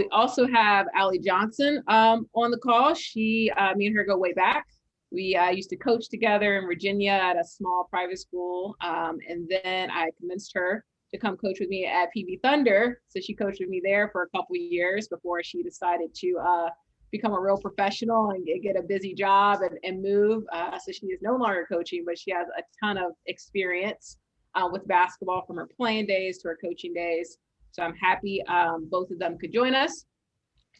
We also have Allie Johnson on the call. Me and her go way back. We used to coach together in Virginia at a small private school. And then I convinced her to come coach with me at PV Thunder. So she coached with me there for a couple of years before she decided to become a real professional and get a busy job and move. So she is no longer coaching, but she has a ton of experience with basketball from her playing days to her coaching days. So I'm happy both of them could join us.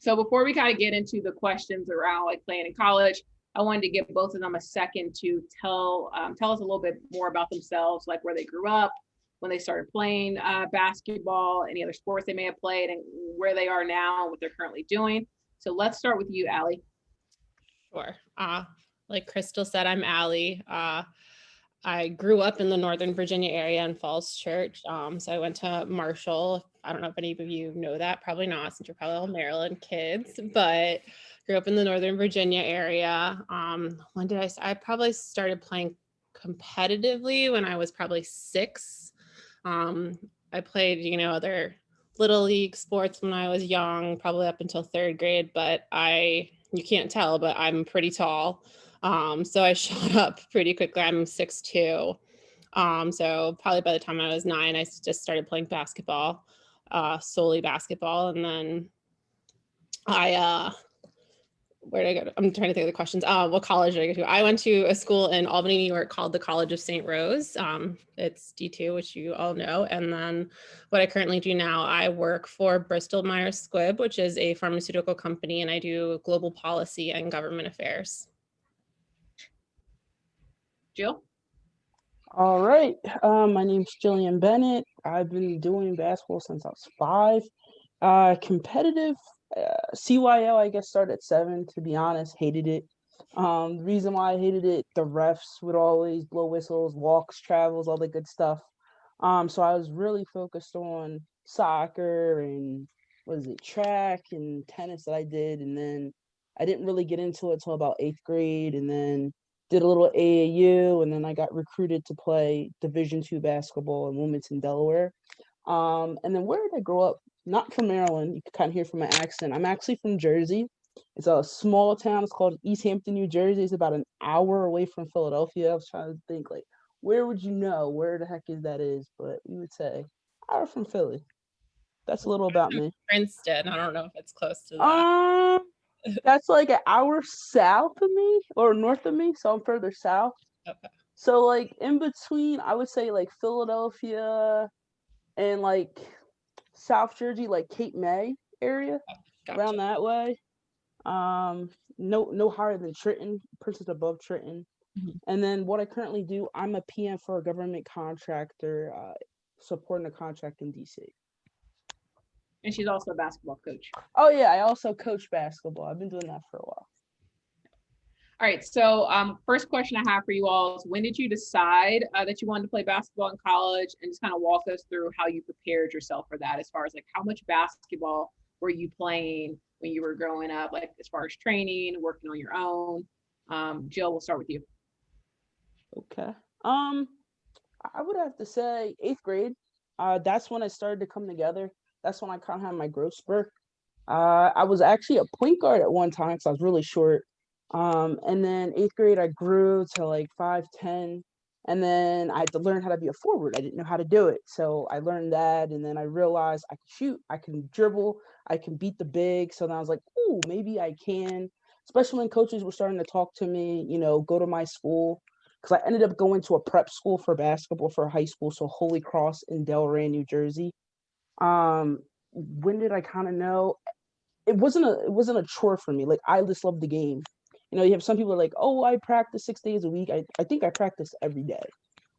So before we kind of get into the questions around like playing in college, I wanted to give both of them a second to tell us a little bit more about themselves, like where they grew up, when they started playing basketball, any other sports they may have played, and where they are now, what they're currently doing. So let's start with you, Allie. Sure. Like Crystal said, I'm Allie. I grew up in the Northern Virginia area in Falls Church. So I went to Marshall. I don't know if any of you know that, probably not, since you're probably all Maryland kids, but grew up in the Northern Virginia area. When did I probably started playing competitively when I was probably 6. I played, other little league sports when I was young, probably up until 3rd grade, but you can't tell, but I'm pretty tall. So I shot up pretty quickly. I'm 6'2". So probably by the time I was 9, I just started playing basketball, solely basketball. And then where did I go? I'm trying to think of the questions. What college did I go to? I went to a school in Albany, New York called the College of St. Rose. It's D2, which you all know. And then what I currently do now, I work for Bristol Myers Squibb, which is a pharmaceutical company, and I do global policy and government affairs. Jill? All right. My name's Jillian Bennett. I've been doing basketball since I was 5. Competitive CYO, I guess, started at 7, to be honest. Hated it. The reason why I hated it, the refs would always blow whistles, walks, travels, all the good stuff. So I was really focused on soccer and track and tennis that I did. And then I didn't really get into it until about 8th grade, and then did a little AAU, and then I got recruited to play Division II basketball in Wilmington, Delaware. And then where did I grow up? Not from Maryland. You can kind of hear from my accent. I'm actually from Jersey. It's a small town. It's called East Hampton, New Jersey. It's about an hour away from Philadelphia. I was trying to think, like, where would you know? Where the heck is that is? But we would say, I'm from Philly. That's a little about me. Princeton. I don't know if it's close to that. That's like an hour south of me or north of me, so I'm further south. Okay. So like in between, I would say like Philadelphia and like South Jersey, like Cape May area, Gotcha. around that way. No higher than Trenton, Princeton above Trenton. Mhm. And then what I currently do, I'm a PM for a government contractor, supporting a contract in DC. And she's also a basketball coach. Oh yeah, I also coach basketball. I've been doing that for a while. All right, so first question I have for you all is, when did you decide that you wanted to play basketball in college, and just kind of walk us through how you prepared yourself for that, as far as like how much basketball were you playing when you were growing up, like as far as training, working on your own. Jill, we'll start with you. Okay. I would have to say 8th grade. That's when I started to come together. That's when I kind of had my growth spurt. I was actually a point guard at one time, so I was really short. And then 8th grade, I grew to like 5'10", and then I had to learn how to be a forward. I didn't know how to do it, so I learned that, and then I realized I can shoot, I can dribble, I can beat the big. So then I was like, ooh, maybe I can. Especially when coaches were starting to talk to me, go to my school, because I ended up going to a prep school for basketball for high school, so Holy Cross in Delray, New Jersey. When did I kind of know? It wasn't a chore for me. Like, I just love the game. You have some people are like, oh, I practice 6 days a week. I think I practice every day.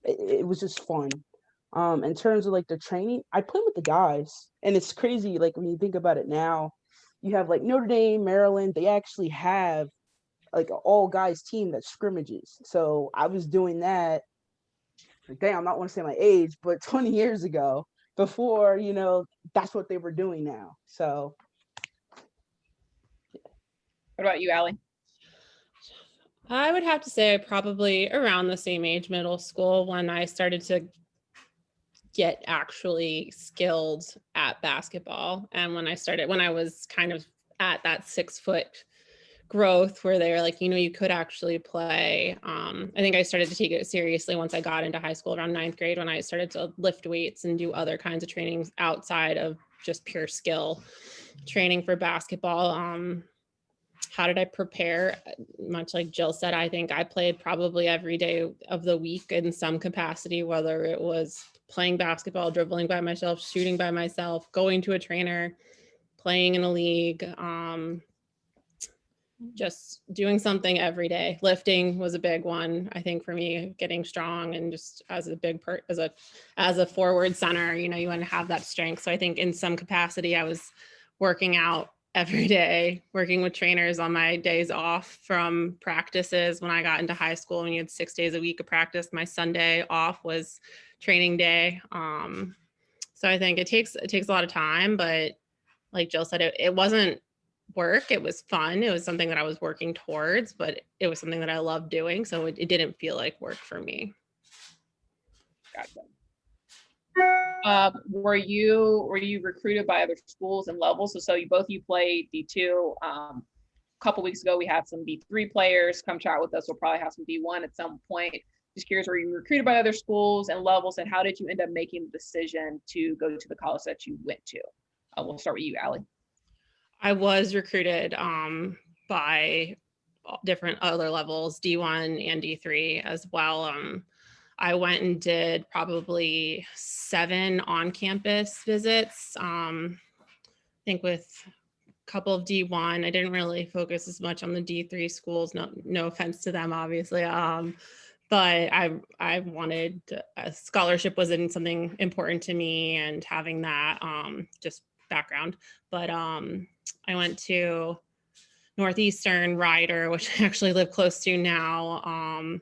It was just fun. In terms of like the training, I play with the guys, and it's crazy. Like when you think about it now, you have like Notre Dame, Maryland. They actually have like an all guys team that scrimmages. So I was doing that. Damn, I'm not want to say my age, but 20 years ago, before that's what they were doing now. So. What about you, Allie? I would have to say probably around the same age, middle school, when I started to get actually skilled at basketball. And when I was kind of at that 6 foot growth where they were like, you could actually play. I think I started to take it seriously once I got into high school around 9th grade, when I started to lift weights and do other kinds of trainings outside of just pure skill training for basketball. How did I prepare? Much like Jill said, I think I played probably every day of the week in some capacity, whether it was playing basketball, dribbling by myself, shooting by myself, going to a trainer, playing in a league, just doing something every day. Lifting was a big one, I think, for me, getting strong, and just as a big part, as a forward center, you want to have that strength. So I think in some capacity, I was working out every day, working with trainers on my days off from practices. When I got into high school, when you had 6 days a week of practice, my Sunday off was training day. So I think it takes a lot of time, but like Jill said, it wasn't work. It was fun. It was something that I was working towards, but it was something that I loved doing. So it didn't feel like work for me. Gotcha. Were you recruited by other schools and levels? So you played D2. A couple weeks ago, we had some D3 players come try out with us. We'll probably have some D1 at some point. Just curious, were you recruited by other schools and levels, and how did you end up making the decision to go to the college that you went to? We'll start with you, Allie. I was recruited by different other levels, D1 and D3 as well. I went and did probably 7 on-campus visits. I think with a couple of D1, I didn't really focus as much on the D3 schools. No offense to them, obviously. But I wanted a scholarship wasn't something important to me, and having that just background. But I went to Northeastern, Rider, which I actually live close to now,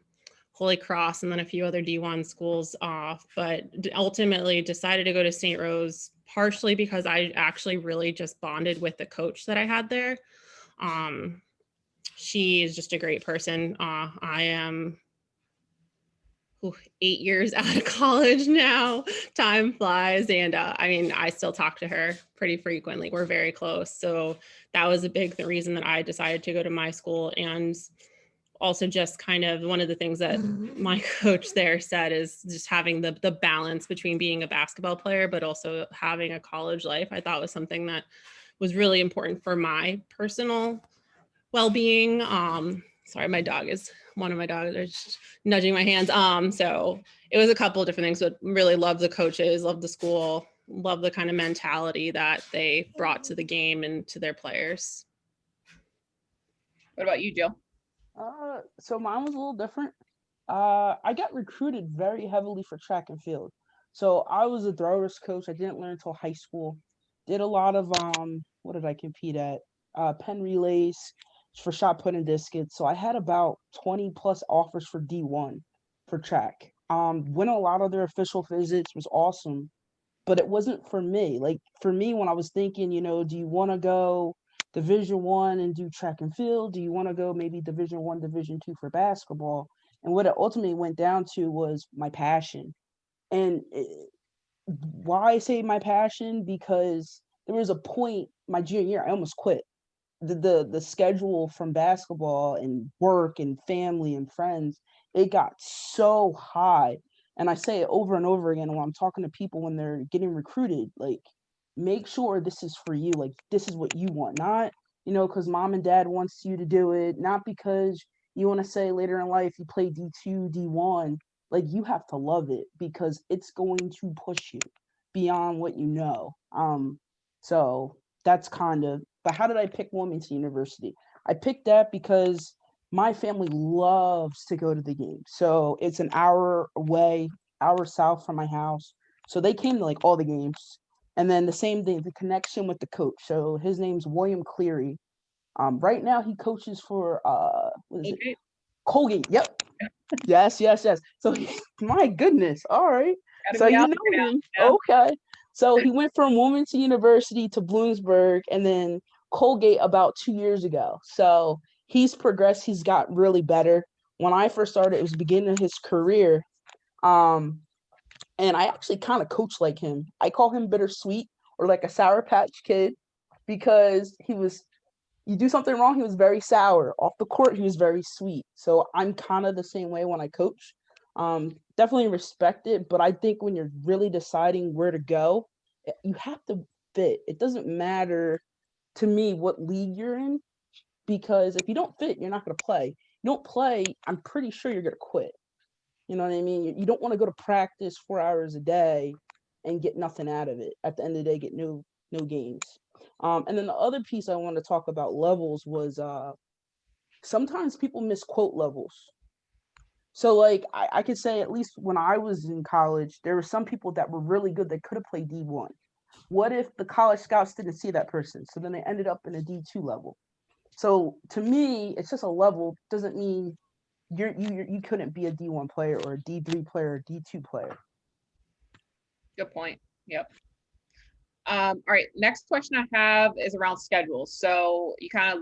Holy Cross, and then a few other D1 schools off, but ultimately decided to go to St. Rose, partially because I actually really just bonded with the coach that I had there. She is just a great person. I am 8 years out of college now. Time flies. And I still talk to her pretty frequently. We're very close. So that was a big reason that I decided to go to my school. And also just kind of one of the things that my coach there said is just having the balance between being a basketball player, but also having a college life. I thought was something that was really important for my personal well-being. Sorry, one of my dogs are just nudging my hands. So it was a couple of different things, but really loved the coaches, loved the school, loved the kind of mentality that they brought to the game and to their players. What about you, Jill? So mine was a little different. I got recruited very heavily for track and field. So I was a throwers coach. I didn't learn until high school. Did a lot of what did I compete at? Pen relays for shot put and discus. So I had about 20 plus offers for D1 for track. Went a lot of their official visits, was awesome, but it wasn't for me. Like for me, when I was thinking, do you want to go Division 1 and do track and field? Do you want to go maybe Division 1, Division 2 for basketball? And what it ultimately went down to was my passion. And why I say my passion, because there was a point my junior year, I almost quit. The schedule from basketball and work and family and friends, it got so high. And I say it over and over again when I'm talking to people when they're getting recruited, like, make sure this is for you. Like, this is what you want, not, because mom and dad wants you to do it, not because you want to say later in life you play D2, D1. Like, you have to love it because it's going to push you beyond what you know. So that's but how did I pick Wilmington University? I picked that because my family loves to go to the game. So it's an hour away, hour south from my house. So they came to like all the games. And then the same thing, the connection with the coach. So his name's William Cleary. Right now he coaches for what is it? Colgate. Yep. Yes. So my goodness. All right. So you know him. Yeah. Okay. So he went from Wilmington University to Bloomsburg and then Colgate about 2 years ago. So he's progressed. He's got really better. When I first started, it was the beginning of his career. And I actually kind of coach like him. I call him bittersweet or like a Sour Patch Kid because you do something wrong, he was very sour. Off the court, he was very sweet. So I'm kind of the same way when I coach. Definitely respect it, but I think when you're really deciding where to go, you have to fit. It doesn't matter to me what league you're in because if you don't fit, you're not going to play. You don't play, I'm pretty sure you're going to quit. You know what I mean? You don't want to go to practice 4 hours a day and get nothing out of it. At the end of the day, get no games. And then the other piece I want to talk about levels was sometimes people misquote levels. So like I could say at least when I was in college, there were some people that were really good that could have played D1. What if the college scouts didn't see that person? So then they ended up in a D2 level. So to me, it's just a level doesn't mean you couldn't be a D1 player or a D3 player or D2 player. Good point. Yep. All right, next question I have is around schedules. So you kind of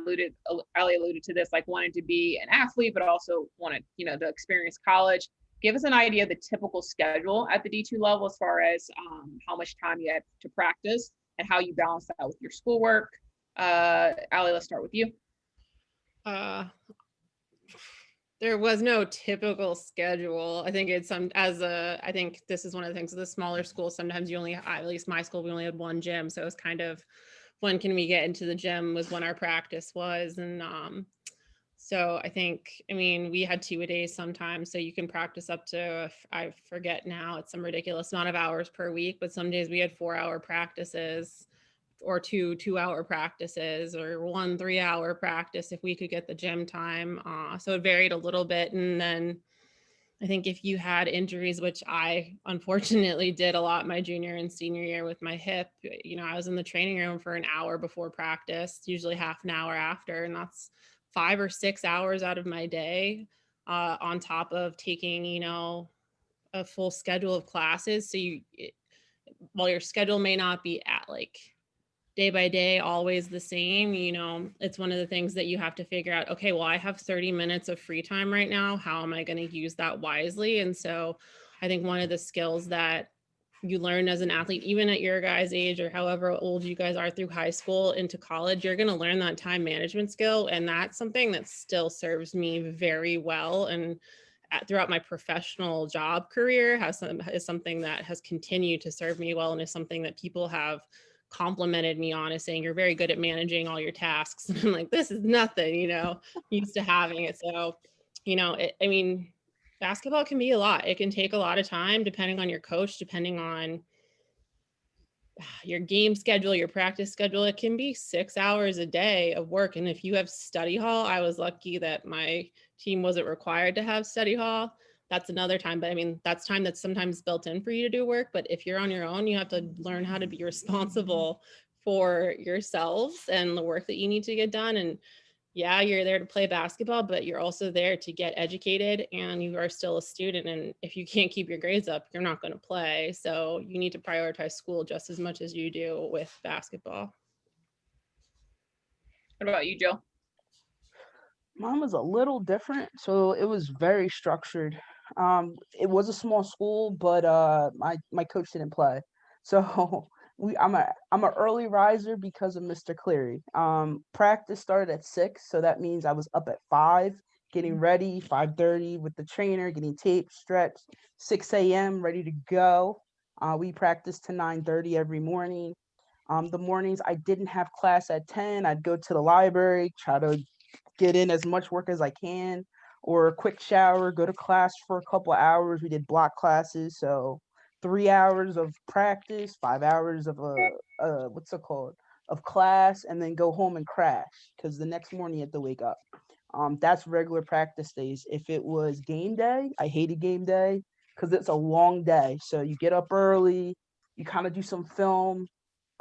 Ali alluded to this, like wanting to be an athlete, but also wanted, to experience college. Give us an idea of the typical schedule at the D2 level as far as how much time you had to practice and how you balance that with your schoolwork. Ali, let's start with you. There was no typical schedule. I think I think this is one of the things of the smaller schools. Sometimes you only, at least my school, we only had one gym. So it was kind of when can we get into the gym was when our practice was. And so we had 2-a-days sometimes. So you can practice up to, I forget now, it's some ridiculous amount of hours per week, but some days we had 4-hour practices or 2-hour practices or 1 3-hour practice if we could get the gym time. So it varied a little bit. And then I think if you had injuries, which I unfortunately did a lot my junior and senior year with my hip, I was in the training room for an hour before practice, usually half an hour after, and that's 5 or 6 hours out of my day on top of taking, a full schedule of classes. So while your schedule may not be at like day by day, always the same, it's one of the things that you have to figure out, okay, well, I have 30 minutes of free time right now. How am I going to use that wisely? And so I think one of the skills that you learn as an athlete, even at your guys' age or however old you guys are through high school into college, you're going to learn that time management skill. And that's something that still serves me very well. And throughout my professional job career is something that has continued to serve me well and is something that people have complimented me on, is saying you're very good at managing all your tasks. And I'm like, this is nothing, used to having it. So, basketball can be a lot. It can take a lot of time depending on your coach, depending on your game schedule, your practice schedule. It can be 6 hours a day of work. And if you have study hall, I was lucky that my team wasn't required to have study hall. That's another time, but that's time that's sometimes built in for you to do work. But if you're on your own, you have to learn how to be responsible for yourselves and the work that you need to get done. And yeah, you're there to play basketball, but you're also there to get educated, and you are still a student. And if you can't keep your grades up, you're not going to play. So you need to prioritize school just as much as you do with basketball. What about you, Jill? Mine was a little different, so it was very structured. It was a small school, but my coach didn't play, so I'm a early riser because of Mr. Cleary. Practice started at 6, so that means I was up at 5, getting ready, 5:30 with the trainer, getting taped, stretched, 6 a.m. ready to go. We practiced to 9:30 every morning. The mornings I didn't have class at 10, I'd go to the library, try to get in as much work as I can, or a quick shower, go to class for a couple of hours. We did block classes, so 3 hours of practice, 5 hours of what's it called, of class, and then go home and crash because the next morning you have to wake up. That's regular practice days. If it was game day, I hated game day because it's a long day. So you get up early, you kind of do some film,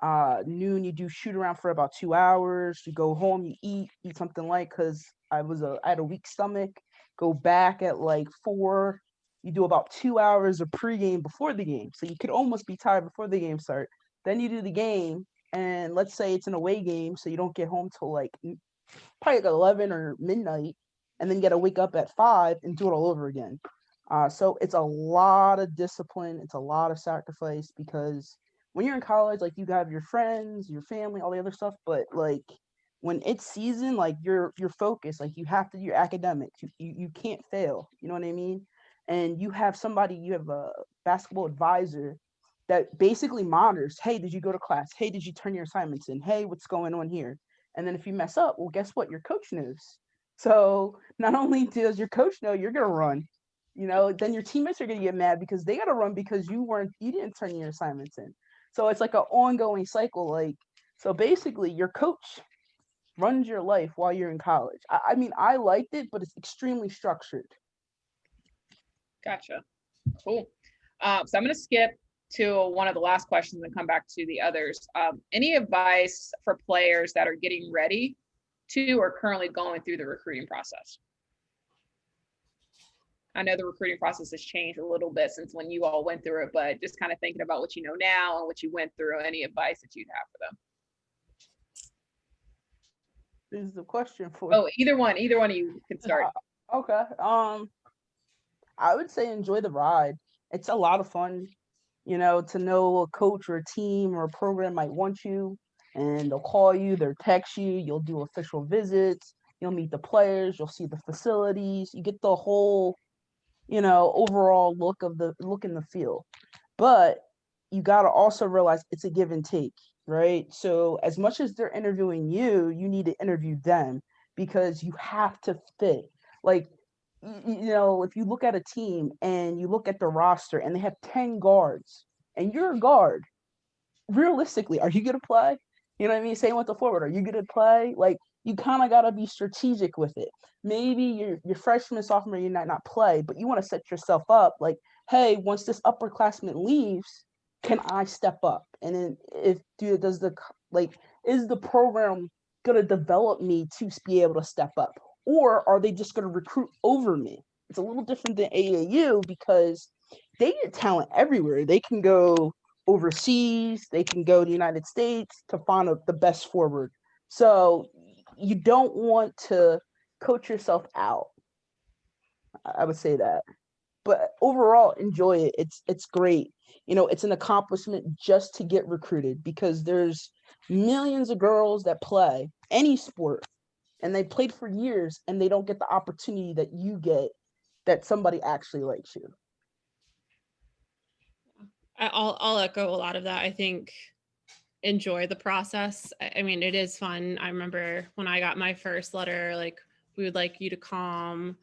noon you do shoot around for about 2 hours, you go home, you eat something light because I had a weak stomach, go back at like 4, you do about 2 hours of pregame before the game, so you could almost be tired before the game start. Then you do the game, and let's say it's an away game, so you don't get home till like probably like 11 or midnight, and then you got to wake up at 5 and do it all over again. So it's a lot of discipline. It's a lot of sacrifice because when you're in college, like you have your friends, your family, all the other stuff. But like when it's season, like you're focused. Like you have to do your academics. You can't fail. You know what I mean? And you have somebody. You have a basketball advisor that basically monitors. Hey, did you go to class? Hey, did you turn your assignments in? Hey, what's going on here? And then if you mess up, well, guess what? Your coach knows. So not only does your coach know you're gonna run, then your teammates are going to get mad because they got to run because you didn't turn your assignments in. So it's like an ongoing cycle. Like, so basically your coach runs your life while you're in college. I mean, I liked it, but it's extremely structured. Gotcha. Cool. So I'm going to skip to one of the last questions and come back to the others. Any advice for players that are getting ready to or currently going through the recruiting process? I know the recruiting process has changed a little bit since when you all went through it, but just kind of thinking about what you know now and what you went through, any advice that you'd have for them? This is the question for. Oh, either one of you can start. Okay. I would say enjoy the ride. It's a lot of fun, to know a coach or a team or a program might want you, and they'll call you, they'll text you, you'll do official visits, you'll meet the players, you'll see the facilities, you get the whole overall look in the field. But you got to also realize it's a give and take, right? So as much as they're interviewing you, you need to interview them because you have to fit. Like, if you look at a team and you look at the roster and they have 10 guards and you're a guard, realistically, are you going to play? You know what I mean? Same with the forward. Are you going to play? Like, you kind of got to be strategic with it. Maybe your freshman, sophomore, you might not play, but you want to set yourself up like, hey, once this upperclassman leaves, can I step up? And then is the program going to develop me to be able to step up? Or are they just going to recruit over me? It's a little different than AAU because they get talent everywhere. They can go overseas, they can go to the United States to find the best forward. So you don't want to coach yourself out. I would say that. But overall, enjoy it. It's great. It's an accomplishment just to get recruited because there's millions of girls that play any sport and they played for years and they don't get the opportunity that you get that somebody actually likes you. I'll echo a lot of that. I think enjoy the process. I mean, it is fun. I remember when I got my first letter, like, we would like you to come.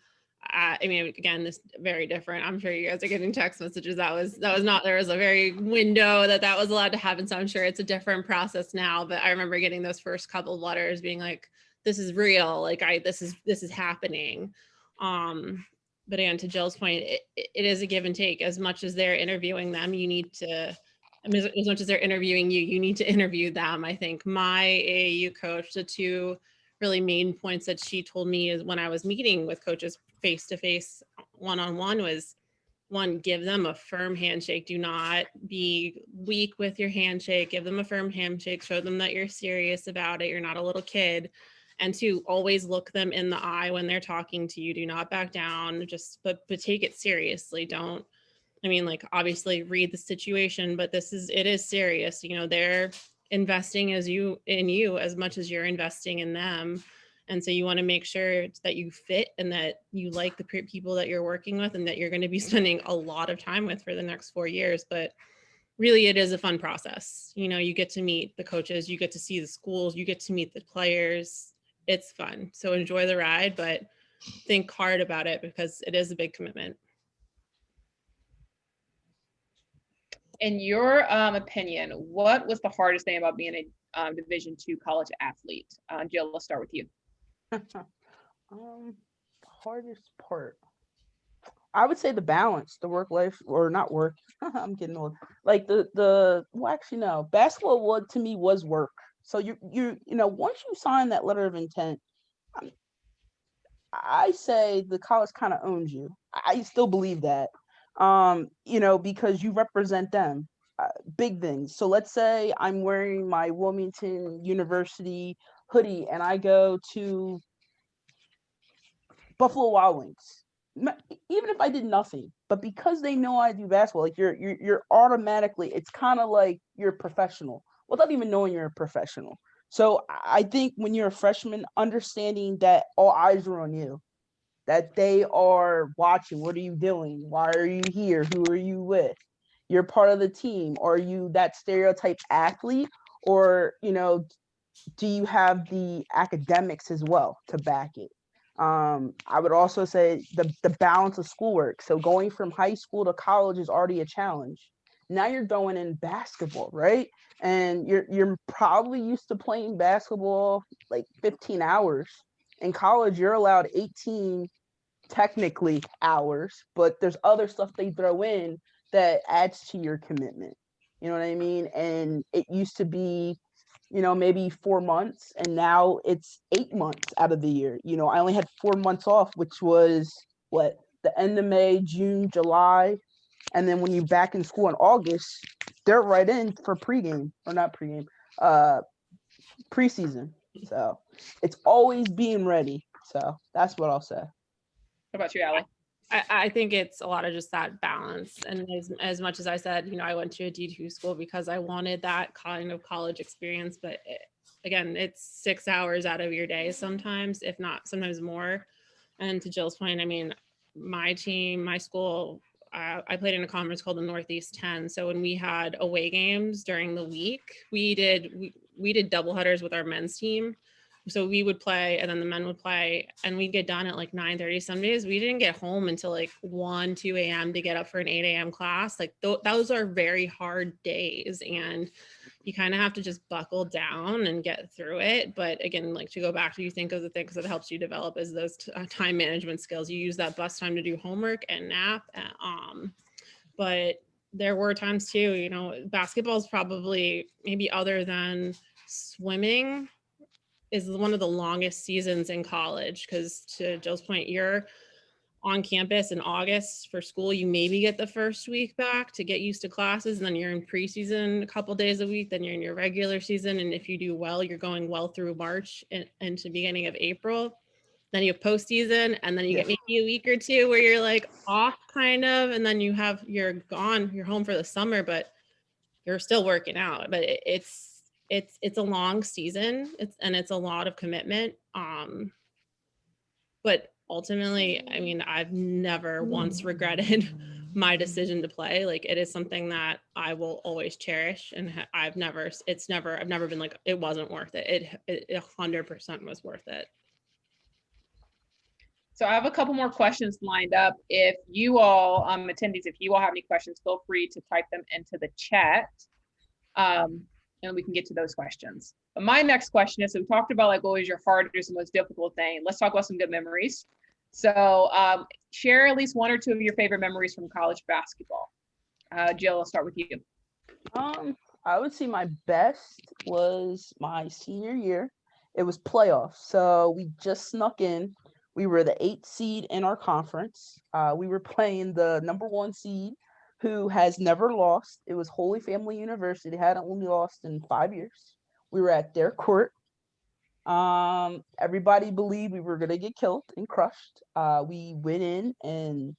I mean, again, this very different. I'm sure you guys are getting text messages. That was not, there was a very window that was allowed to happen. So I'm sure it's a different process now, but I remember getting those first couple of letters being like, this is real. Like this is happening. But again, to Jill's point, it is a give and take. As much as they're interviewing them, you need to, I mean, as much as they're interviewing you, you need to interview them. I think my AAU coach, the two really main points that she told me is when I was meeting with coaches face-to-face, one-on-one, was one, give them a firm handshake. Do not be weak with your handshake. Give them a firm handshake. Show them that you're serious about it. You're not a little kid. And two, always look them in the eye when they're talking to you. Do not back down. But take it seriously. Don't, I mean, like, obviously read the situation, but it is serious. They're investing in you as much as you're investing in them. And so you want to make sure that you fit and that you like the people that you're working with and that you're going to be spending a lot of time with for the next 4 years. But really, it is a fun process. You get to meet the coaches, you get to see the schools, you get to meet the players. It's fun. So enjoy the ride, but think hard about it because it is a big commitment. In your opinion, what was the hardest thing about being a Division II college athlete? Jill, let's start with you. Hardest part, I would say the balance, the work life, or not work. I'm getting old. Like well, actually no, basketball to me was work. So you once you sign that letter of intent, I say the college kind of owns you. I still believe that, because you represent them. Big things. So let's say I'm wearing my Wilmington University hoodie and I go to Buffalo Wild Wings. even if I did nothing, but because they know I do basketball, like you're automatically, it's kind of like you're a professional without even knowing you're a professional. So I think when you're a freshman, understanding that all eyes are on you, that they are watching, what are you doing? Why are you here? Who are you with? You're part of the team. Are you that stereotype athlete? Or, do you have the academics as well to back it? I would also say the balance of schoolwork. So going from high school to college is already a challenge. Now you're going in basketball, right? And you're probably used to playing basketball like 15 hours. In college, you're allowed 18 technically hours, but there's other stuff they throw in that adds to your commitment. You know what I mean? And it used to be maybe 4 months, and now it's 8 months out of the year. I only had 4 months off, which was what, the end of May, June, July. And then when you're back in school in August, they're right in for pregame, or not pregame, preseason. So it's always being ready. So that's what I'll say. What about you, Allie? I think it's a lot of just that balance. And as much as I said, I went to a D2 school because I wanted that kind of college experience. But again, it's 6 hours out of your day sometimes, if not sometimes more. And to Jill's point, I mean, my team, my school, I played in a conference called the Northeast 10. So when we had away games during the week, we did double headers with our men's team. So we would play and then the men would play and we'd get done at like 9:30. Some days we didn't get home until like 1, 2 a.m. to get up for an 8 a.m. class. Like those are very hard days and you kind of have to just buckle down and get through it. But again, like to go back to, you think of the things that helps you develop is those time management skills. You use that bus time to do homework and nap. But there were times too, basketball is probably, maybe other than swimming, is one of the longest seasons in college, because to Jill's point, you're on campus in August for school. You maybe get the first week back to get used to classes, and then you're in preseason a couple days a week, then you're in your regular season. And if you do well, you're going well through March and into beginning of April. Then you have postseason, and then you get maybe a week or two where you're like off kind of, and then you're gone, you're home for the summer, but you're still working out. But it's a long season. It's a lot of commitment. But ultimately, I mean, I've never once regretted my decision to play. Like it is something that I will always cherish, and I've never been like, it wasn't worth it. It 100% was worth it. So I have a couple more questions lined up. If you all, attendees, if you all have any questions, feel free to type them into the chat. And we can get to those questions. But my next question is, so we talked about like what was your hardest and most difficult thing. Let's talk about some good memories. So share at least one or two of your favorite memories from college basketball. Jill, I'll start with you. I would say my best was my senior year. It was playoffs. So we just snuck in. We were the 8th seed in our conference. We were playing the number 1 seed, who has never lost. It was Holy Family University. They hadn't only lost in 5 years. We were at their court. Everybody believed we were going to get killed and crushed. We went in and,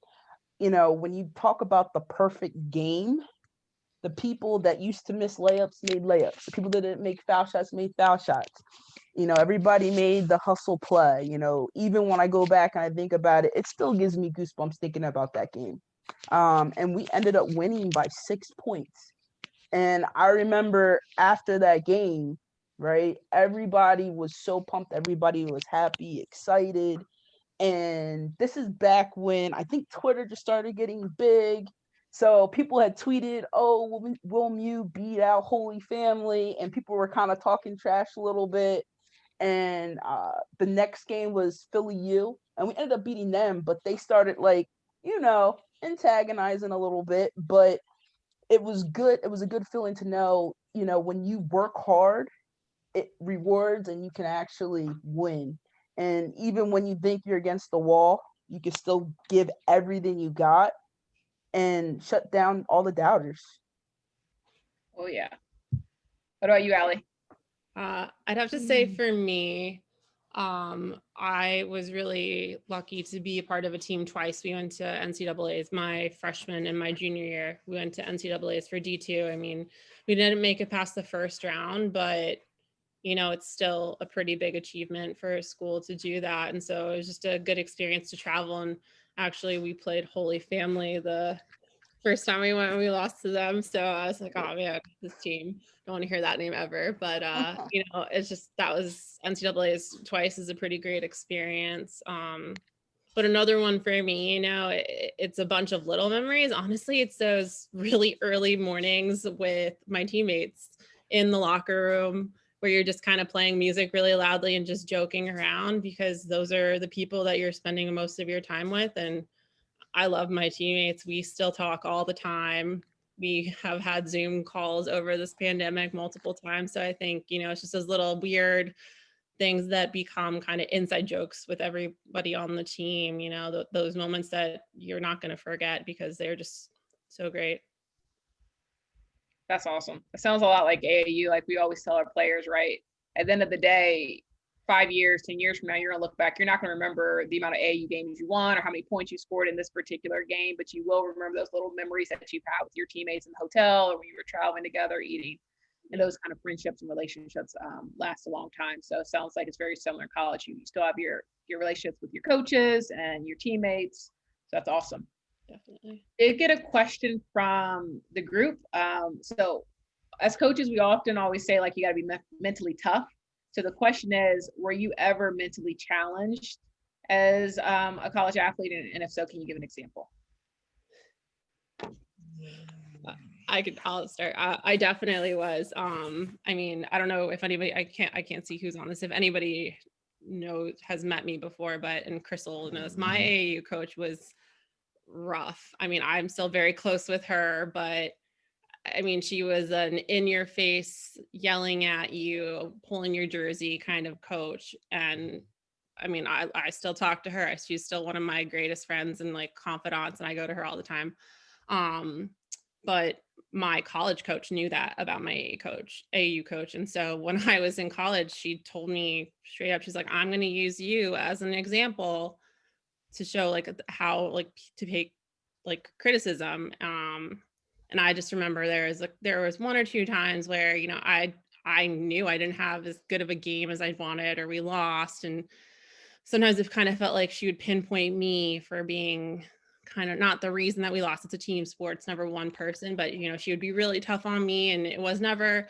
when you talk about the perfect game, the people that used to miss layups made layups. The people that didn't make foul shots made foul shots. Everybody made the hustle play. Even when I go back and I think about it, it still gives me goosebumps thinking about that game. And we ended up winning by 6 points. And I remember after that game, right, everybody was so pumped. Everybody was happy, excited. And this is back when I think Twitter just started getting big. So people had tweeted, oh, will Mew beat out Holy Family? And people were kind of talking trash a little bit. And the next game was Philly U. And we ended up beating them, but they started antagonizing a little bit, but it was good. It was a good feeling to know, when you work hard, it rewards and you can actually win. And even when you think you're against the wall, you can still give everything you got and shut down all the doubters. Oh yeah. What about you, Allie? I'd have to say for me, I was really lucky to be a part of a team twice. We went to NCAAs my freshman and my junior year. We went to NCAAs for D2. I mean, we didn't make it past the first round, but it's still a pretty big achievement for a school to do that. And so it was just a good experience to travel. And actually, we played Holy Family the first time we went, we lost to them. So I was like, oh man, this team, don't want to hear that name ever. But it's just, that was NCAA's twice is a pretty great experience. But another one for me, it's a bunch of little memories. Honestly, it's those really early mornings with my teammates in the locker room where you're just kind of playing music really loudly and just joking around, because those are the people that you're spending most of your time with. And I love my teammates. We still talk all the time. We have had Zoom calls over this pandemic multiple times. So I think, it's just those little weird things that become kind of inside jokes with everybody on the team, those moments that you're not going to forget because they're just so great. That's awesome. It sounds a lot like AAU. Like we always tell our players, right? At the end of the day, 5 years, 10 years from now, you're gonna look back. You're not gonna remember the amount of AAU games you won or how many points you scored in this particular game, but you will remember those little memories that you've had with your teammates in the hotel or when you were traveling together, eating. And those kind of friendships and relationships last a long time. So it sounds like it's very similar in college. You still have your relationships with your coaches and your teammates. So that's awesome. Definitely. Did get a question from the group. So as coaches, we often always say like you got to be mentally tough. So the question is, were you ever mentally challenged as a college athlete? And if so, can you give an example? I'll start. I definitely was. I mean, I don't know if anybody, I can't see who's on this. If anybody has met me before, and Crystal knows, my AAU coach was rough. I mean, I'm still very close with her, but I mean, she was an in-your-face, yelling at you, pulling your jersey kind of coach. And I mean, I still talk to her. She's still one of my greatest friends and like confidants, and I go to her all the time. But my college coach knew that about my AAU coach. And so when I was in college, she told me straight up, she's like, I'm going to use you as an example to show like how like to take like criticism. And I just remember there was one or two times where, I knew I didn't have as good of a game as I wanted, or we lost. And sometimes it kind of felt like she would pinpoint me for being kind of not the reason that we lost. It's a team sport. It's never one person, but she would be really tough on me. And it was never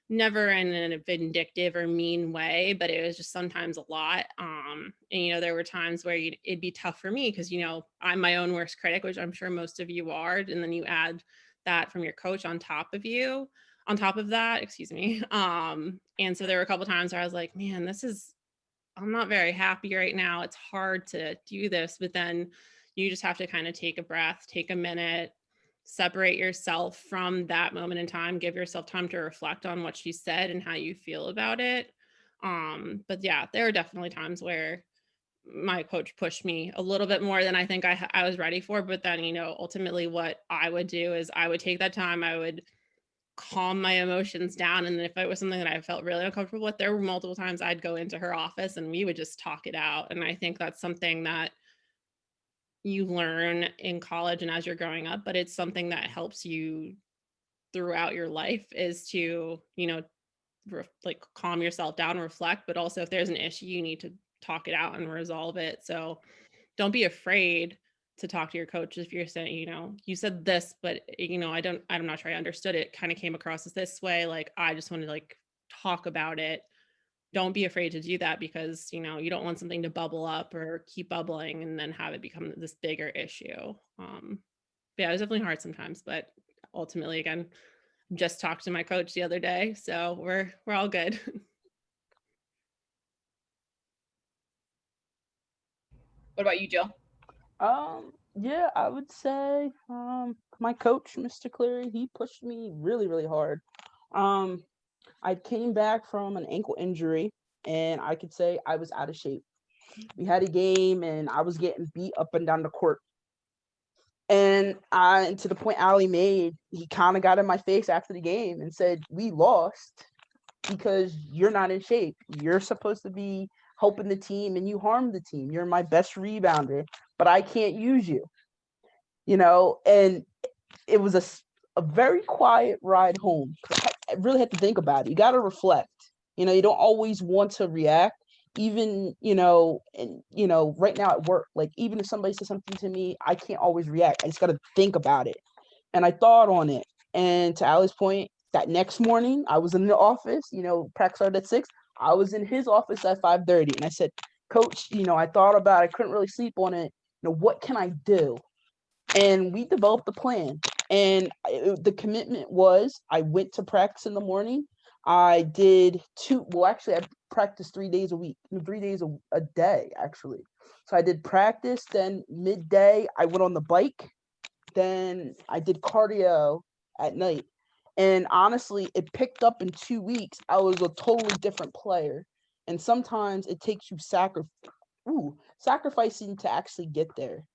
in a vindictive or mean way, but it was just sometimes a lot. And there were times where it'd be tough for me because I'm my own worst critic, which I'm sure most of you are, and then you add that from your coach on top of that, excuse me. And so there were a couple times where I was like, man, I'm not very happy right now. It's hard to do this, but then you just have to kind of take a breath, take a minute, separate yourself from that moment in time, give yourself time to reflect on what she said and how you feel about it. But yeah, there are definitely times where my coach pushed me a little bit more than I think I was ready for. But then, ultimately what I would do is I would take that time, I would calm my emotions down. And then if it was something that I felt really uncomfortable with, there were multiple times I'd go into her office and we would just talk it out. And I think that's something that you learn in college and as you're growing up, but it's something that helps you throughout your life, is to, like calm yourself down and reflect, but also if there's an issue, you need to talk it out and resolve it. So don't be afraid to talk to your coach if you're saying, you said this, but I'm not sure I understood it. Kind of came across as this way. Like, I just want to like talk about it. Don't be afraid to do that, because, you don't want something to bubble up or keep bubbling and then have it become this bigger issue. But yeah, it was definitely hard sometimes, but ultimately, again, just talked to my coach the other day, so we're all good. What about you, Jill? Yeah, I would say my coach, Mr. Cleary, he pushed me really, really hard. I came back from an ankle injury, and I could say I was out of shape. We had a game, and I was getting beat up and down the court. And to the point Ali made, he kind of got in my face after the game and said, we lost because you're not in shape. You're supposed to be helping the team and you harm the team. You're my best rebounder, but I can't use you, and it was a very quiet ride home. I really had to think about it. You got to reflect. You don't always want to react. Even, and, right now at work, like even if somebody says something to me, I can't always react. I just got to think about it. And I thought on it. And to Allie's point, that next morning I was in the office, practice started at 6. I was in his office at 5:30. And I said, Coach, I thought about it. I couldn't really sleep on it. What can I do? And we developed a plan. And the commitment was I went to practice in the morning. I did I practiced 3 days a week, 3 days a day, actually. So I did practice, then midday, I went on the bike, then I did cardio at night. And honestly, it picked up in 2 weeks. I was a totally different player. And sometimes it takes you sacrificing to actually get there,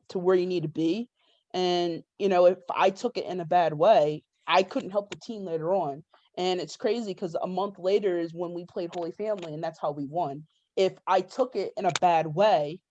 to where you need to be. And, if I took it in a bad way, I couldn't help the team later on. And it's crazy because a month later is when we played Holy Family, and that's how we won. If I took it in a bad way,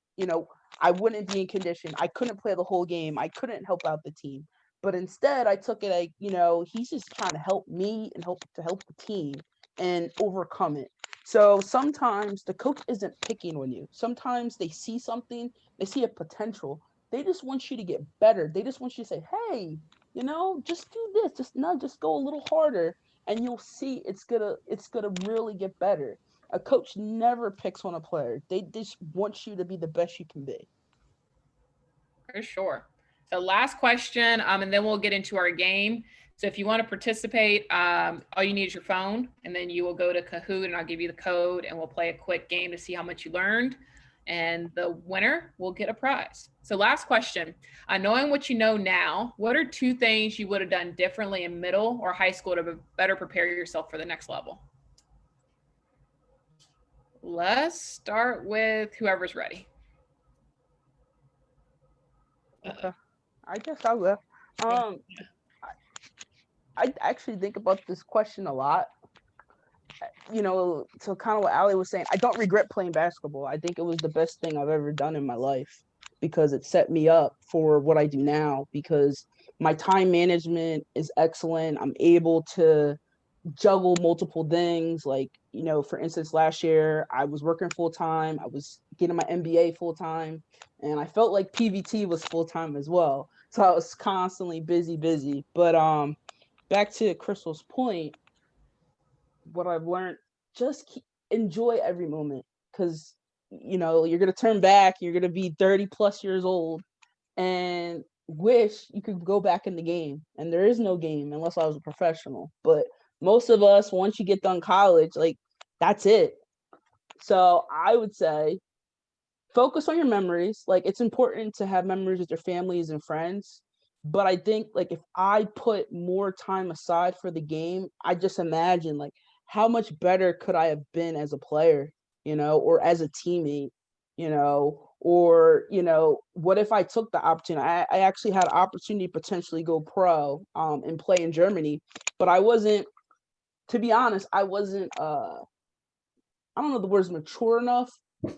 I wouldn't be in condition. I couldn't play the whole game. I couldn't help out the team. But instead, I took it like, he's just trying to help me and help the team and overcome it. So sometimes the coach isn't picking on you. Sometimes they see something, they see a potential. They just want you to get better. They just want you to say, hey, just do this, just go a little harder, and you'll see it's gonna really get better. A coach never picks on a player. They just want you to be the best you can be. For sure. So last question, and then we'll get into our game. So if you want to participate, all you need is your phone, and then you will go to Kahoot, and I'll give you the code, and we'll play a quick game to see how much you learned. And the winner will get a prize. So last question, knowing what you know now, what are 2 things you would have done differently in middle or high school to better prepare yourself for the next level? Let's start with whoever's ready. Okay. I guess I will. I actually think about this question a lot. So kind of what Allie was saying, I don't regret playing basketball. I think it was the best thing I've ever done in my life because it set me up for what I do now, because my time management is excellent. I'm able to juggle multiple things. Like, for instance, last year I was working full time. I was getting my MBA full time, and I felt like PVT was full time as well. So I was constantly busy. But back to Crystal's point, what I've learned, just enjoy every moment, because you're gonna turn back, you're gonna be 30 plus years old, and wish you could go back in the game. And there is no game unless I was a professional. But most of us, once you get done college, like that's it. So I would say focus on your memories. Like, it's important to have memories with your families and friends. But I think, like, if I put more time aside for the game, I just imagine, like, how much better could I have been as a player, or as a teammate, or, what if I took the opportunity? I actually had an opportunity to potentially go pro and play in Germany, but I wasn't, to be honest, I wasn't, I don't know the words, mature enough,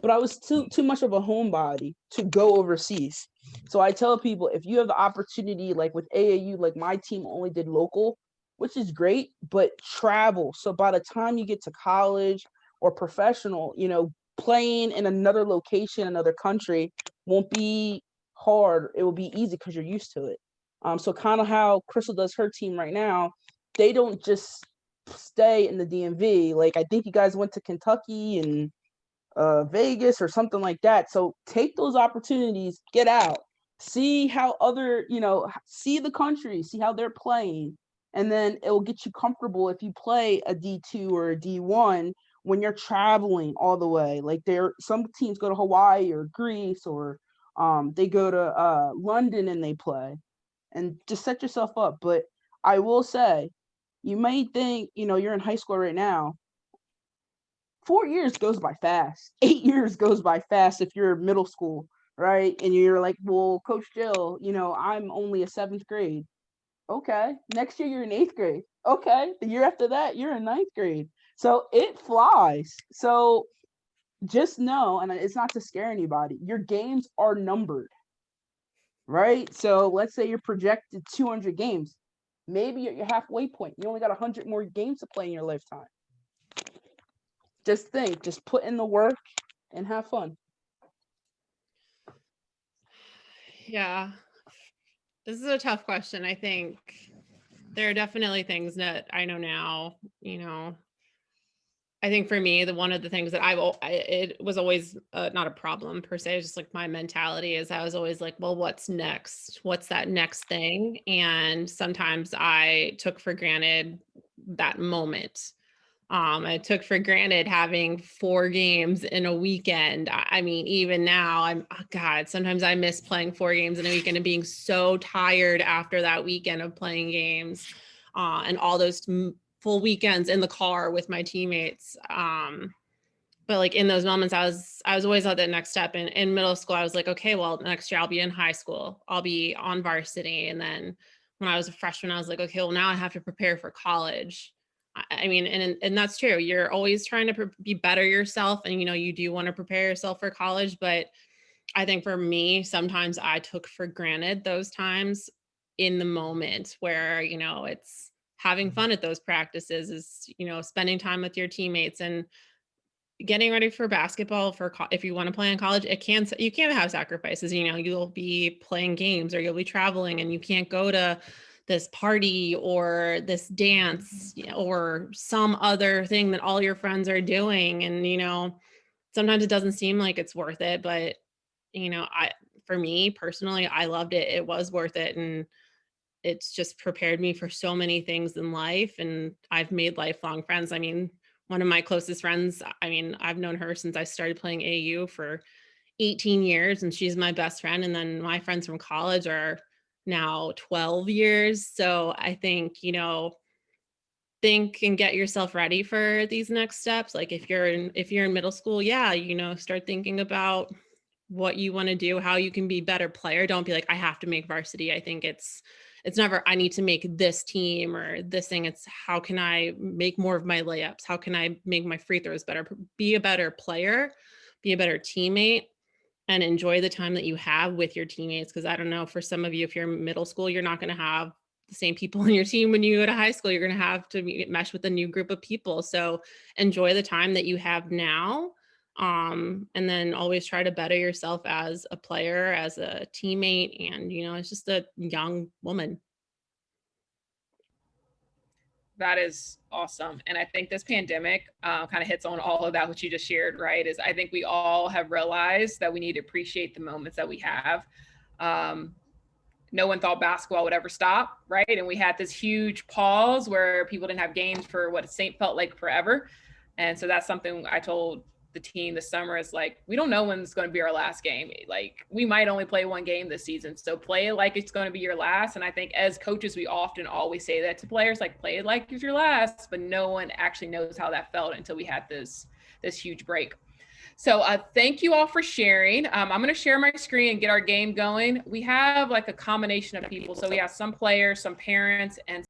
but I was too much of a homebody to go overseas. So I tell people, if you have the opportunity, like with AAU, like my team only did local, which is great, but travel. So by the time you get to college or professional, playing in another location, another country won't be hard. It will be easy because you're used to it. So kind of how Crystal does her team right now, they don't just stay in the DMV. Like, I think you guys went to Kentucky and Vegas or something like that. So take those opportunities, get out, see how other, see the country, see how they're playing. And then it will get you comfortable if you play a D2 or a D1 when you're traveling all the way. Like, some teams go to Hawaii or Greece, or they go to London and they play, and just set yourself up. But I will say, you may think, you're in high school right now. 4 years goes by fast. 8 years goes by fast if you're middle school, right? And you're like, well, Coach Jill, I'm only a 7th grade. Okay. Next year, you're in 8th grade. Okay. The year after that, you're in 9th grade. So it flies. So just know, and it's not to scare anybody, your games are numbered, right? So let's say you're projected 200 games. Maybe at your halfway point, you only got 100 more games to play in your lifetime. Just think, just put in the work and have fun. Yeah, this is a tough question. I think there are definitely things that I know now, I think for me, one of the things that it was always not a problem per se, just like my mentality is I was always like, well, what's next? What's that next thing? And sometimes I took for granted that moment. I took for granted having 4 games in a weekend. I mean, even now, God, sometimes I miss playing 4 games in a weekend and being so tired after that weekend of playing games, and all those full weekends in the car with my teammates. But like in those moments, I was always at that next step. In middle school, I was like, okay, well, next year I'll be in high school. I'll be on varsity. And then when I was a freshman, I was like, okay, well, now I have to prepare for college. I mean, and that's true. You're always trying to be better yourself, and you do want to prepare yourself for college. But I think for me, sometimes I took for granted those times in the moment where it's having fun at those practices, is spending time with your teammates and getting ready for basketball if you want to play in college. You can't have sacrifices. You'll be playing games or you'll be traveling and you can't go to this party or this dance or some other thing that all your friends are doing. And sometimes it doesn't seem like it's worth it, but for me personally, I loved it. It was worth it. And it's just prepared me for so many things in life. And I've made lifelong friends. I mean, one of my closest friends, I've known her since I started playing AU for 18 years, and she's my best friend. And then my friends from college are now 12 years. So I think, think and get yourself ready for these next steps. Like if you're in middle school, start thinking about what you want to do, how you can be a better player. Don't be like, I have to make varsity. I think it's never, I need to make this team or this thing. It's how can I make more of my layups? How can I make my free throws better? Be a better player, be a better teammate, and enjoy the time that you have with your teammates. Because I don't know, for some of you, if you're in middle school, you're not going to have the same people in your team when you go to high school. You're going to have to mesh with a new group of people. So enjoy the time that you have now. And then always try to better yourself as a player, as a teammate, and it's just a young woman. That is awesome. And I think this pandemic kind of hits on all of that, what you just shared, right? Is I think we all have realized that we need to appreciate the moments that we have. No one thought basketball would ever stop, right? And we had this huge pause where people didn't have games for what it felt like forever. And so that's something I told the team this summer is like, we don't know when it's going to be our last game. Like we might only play 1 game this season. So play it like it's going to be your last. And I think as coaches, we often always say that to players, like play it like it's your last, but no one actually knows how that felt until we had this huge break. So thank you all for sharing. I'm going to share my screen and get our game going. We have like a combination of people. So we have some players, some parents, and